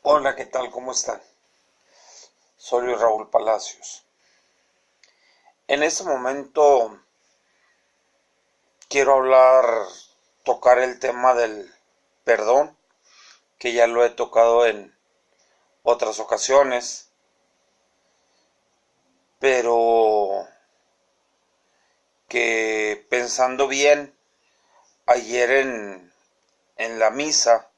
Hola, ¿qué tal? ¿Cómo están? Soy Raúl Palacios. En este momento quiero tocar el tema del perdón, que ya lo he tocado en otras ocasiones, pero que pensando bien, ayer en la misa,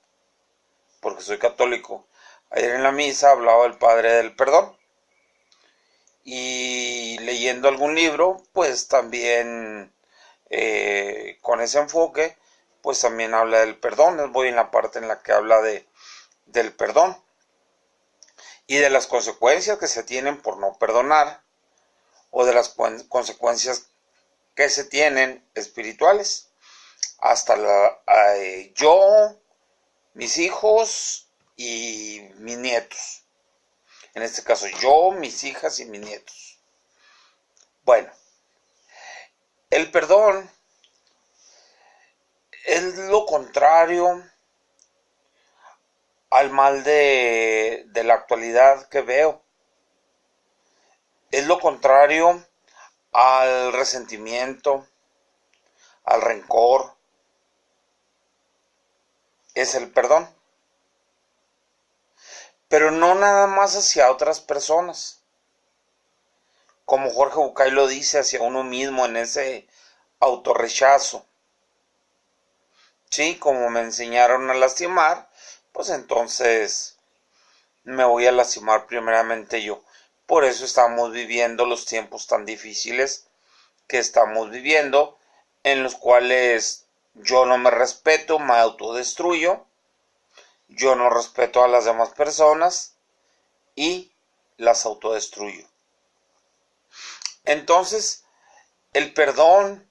porque soy católico, ayer en la misa hablaba el Padre del Perdón. Y leyendo algún libro, pues también con ese enfoque, pues también habla del perdón. Voy en la parte en la que habla del perdón y de las consecuencias que se tienen por no perdonar, o de las consecuencias que se tienen espirituales, hasta yo, mis hijos y mis nietos. En este caso, yo, mis hijas y mis nietos. Bueno, el perdón es lo contrario al mal de la actualidad que veo. Es lo contrario al resentimiento, al rencor. Es el perdón. Pero no nada más hacia otras personas. Como Jorge Bucay lo dice, hacia uno mismo, en ese autorrechazo. Sí, como me enseñaron a lastimar, pues entonces me voy a lastimar primeramente yo. Por eso estamos viviendo los tiempos tan difíciles que estamos viviendo, en los cuales yo no me respeto, me autodestruyo, yo no respeto a las demás personas y las autodestruyo. Entonces, el perdón,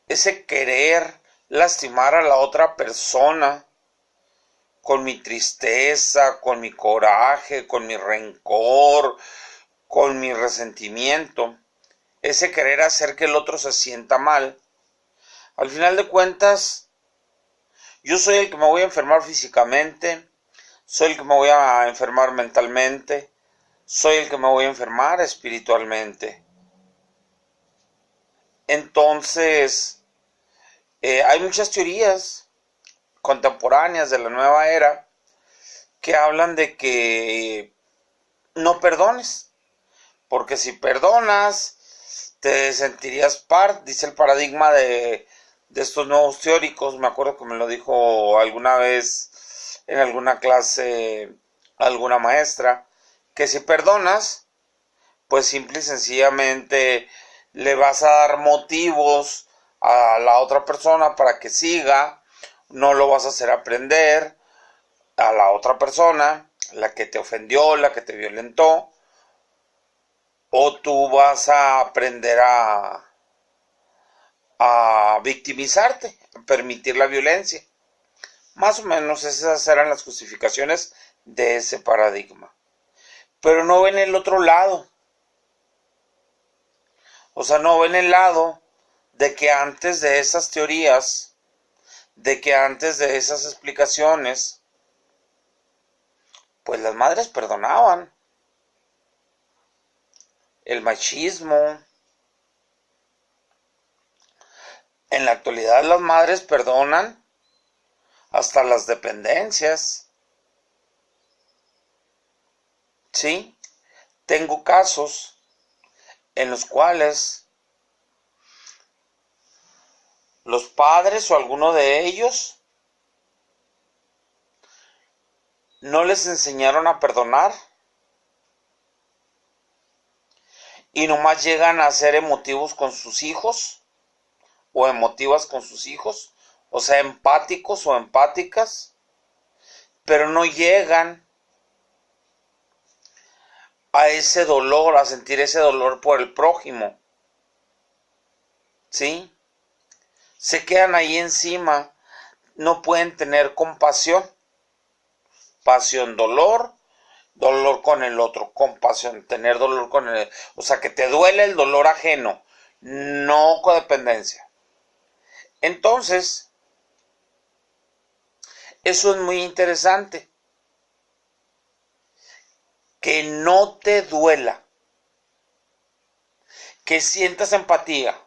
ese querer lastimar a la otra persona con mi tristeza, con mi coraje, con mi rencor, con mi resentimiento, ese querer hacer que el otro se sienta mal, al final de cuentas, yo soy el que me voy a enfermar físicamente, soy el que me voy a enfermar mentalmente, soy el que me voy a enfermar espiritualmente. Entonces, hay muchas teorías contemporáneas de la nueva era que hablan de que no perdones, porque si perdonas te sentirías dice el paradigma de estos nuevos teóricos. Me acuerdo que me lo dijo alguna vez en alguna clase alguna maestra, que si perdonas, pues simple y sencillamente le vas a dar motivos a la otra persona para que siga, no lo vas a hacer aprender a la otra persona, la que te ofendió, la que te violentó, o tú vas a aprender a victimizarte, a permitir la violencia. Más o menos esas eran las justificaciones de ese paradigma. Pero no ven el otro lado. O sea, no ven el lado de que antes de esas teorías, de que antes de esas explicaciones, pues las madres perdonaban. El machismo. En la actualidad las madres perdonan hasta las dependencias. Sí, tengo casos en los cuales los padres o alguno de ellos no les enseñaron a perdonar y nomás llegan a ser emotivos con sus hijos o emotivas con sus hijos, o sea, empáticos o empáticas, pero no llegan a ese dolor, a sentir ese dolor por el prójimo. ¿Sí? Se quedan ahí encima, no pueden tener compasión. Pasión, dolor, dolor con el otro, compasión, tener dolor con el, o sea, que te duele el dolor ajeno, no codependencia. Entonces, eso es muy interesante. que no te duela, que sientas empatía.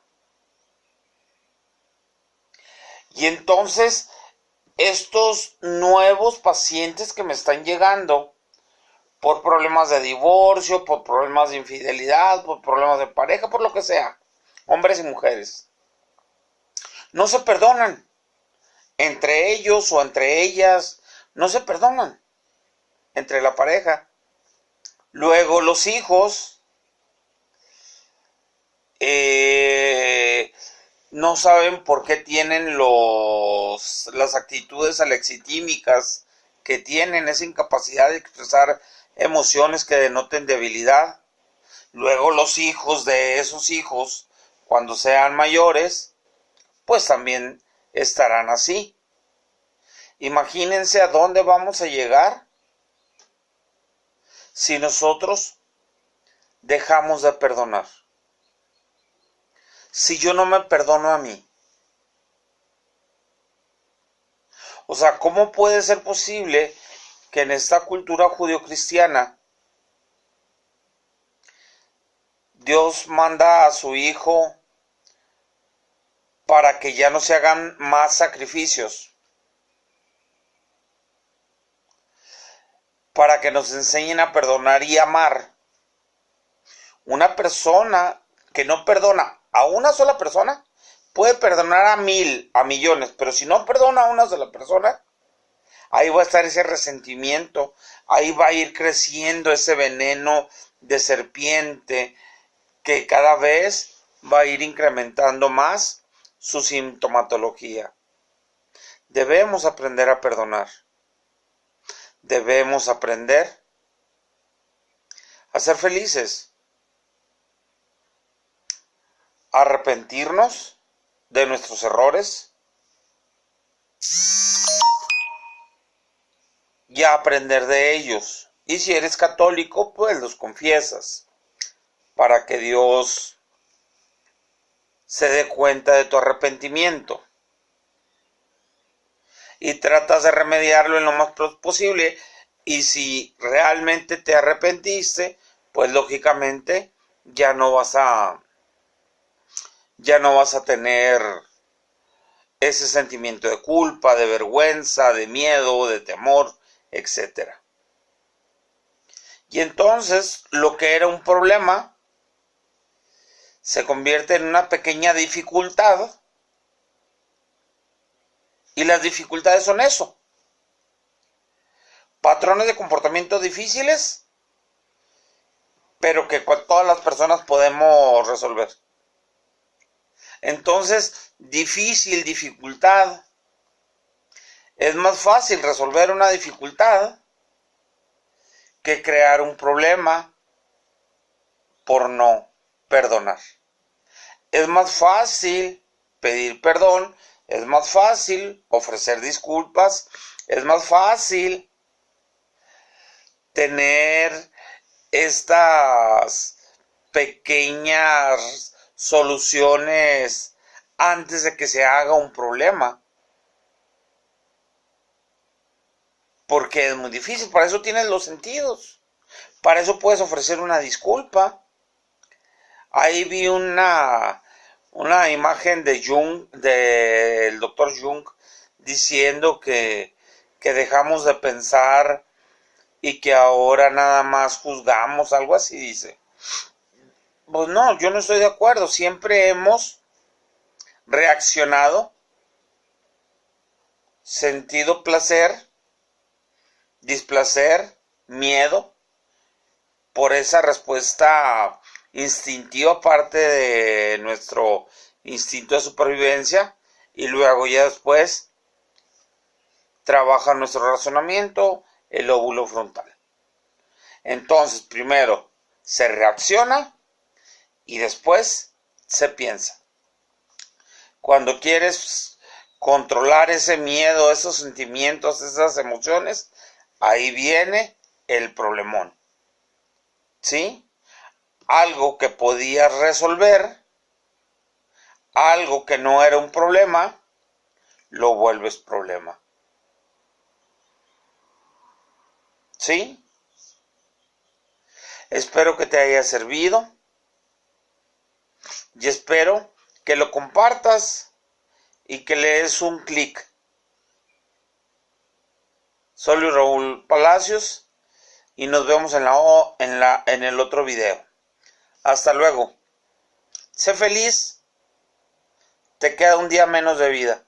Y entonces, estos nuevos pacientes que me están llegando por problemas de divorcio, por problemas de infidelidad, por problemas de pareja, por lo que sea, hombres y mujeres, no se perdonan. Entre ellos o entre ellas, no se perdonan. Entre la pareja. Luego los hijos no saben por qué tienen las actitudes alexitímicas que tienen, esa incapacidad de expresar emociones que denoten debilidad. Luego los hijos de esos hijos, cuando sean mayores, pues también estarán así. Imagínense a dónde vamos a llegar si nosotros dejamos de perdonar. Si yo no me perdono a mí. O sea, ¿cómo puede ser posible que en esta cultura judio-cristiana Dios manda a su Hijo para que ya no se hagan más sacrificios? Para que nos enseñen a perdonar y amar. Una persona que no perdona a una sola persona puede perdonar a 1000, a millones, pero si no perdona a una sola persona, ahí va a estar ese resentimiento, ahí va a ir creciendo ese veneno de serpiente que cada vez va a ir incrementando más su sintomatología. Debemos aprender a perdonar. Debemos aprender a ser felices, a arrepentirnos de nuestros errores y a aprender de ellos. Y si eres católico, pues los confiesas para que Dios se dé cuenta de tu arrepentimiento. Y tratas de remediarlo en lo más posible. Y si realmente te arrepentiste, pues lógicamente ya no vas a tener ese sentimiento de culpa, de vergüenza, de miedo, de temor, etc. Y entonces lo que era un problema se convierte en una pequeña dificultad. Y las dificultades son eso. Patrones de comportamiento difíciles, pero que todas las personas podemos resolver. Entonces, dificultad. Es más fácil resolver una dificultad que crear un problema por no perdonar. Es más fácil pedir perdón. Es más fácil ofrecer disculpas, es más fácil tener estas pequeñas soluciones antes de que se haga un problema. Porque es muy difícil, para eso tienes los sentidos, para eso puedes ofrecer una disculpa. Ahí vi una imagen de Jung, del doctor Jung, diciendo que dejamos de pensar y que ahora nada más juzgamos, algo así dice. Pues no, yo no estoy de acuerdo. Siempre hemos reaccionado, sentido placer, displacer, miedo, por esa respuesta instintiva, parte de nuestro instinto de supervivencia, y luego ya después trabaja nuestro razonamiento, el lóbulo frontal. Entonces, primero se reacciona y después se piensa. Cuando quieres controlar ese miedo, esos sentimientos, esas emociones, ahí viene el problemón. ¿Sí? Algo que podías resolver, algo que no era un problema, lo vuelves problema. ¿Sí? Espero que te haya servido y espero que lo compartas y que le des un clic. Soy Raúl Palacios y nos vemos en el otro video. Hasta luego. Sé feliz. Te queda un día menos de vida.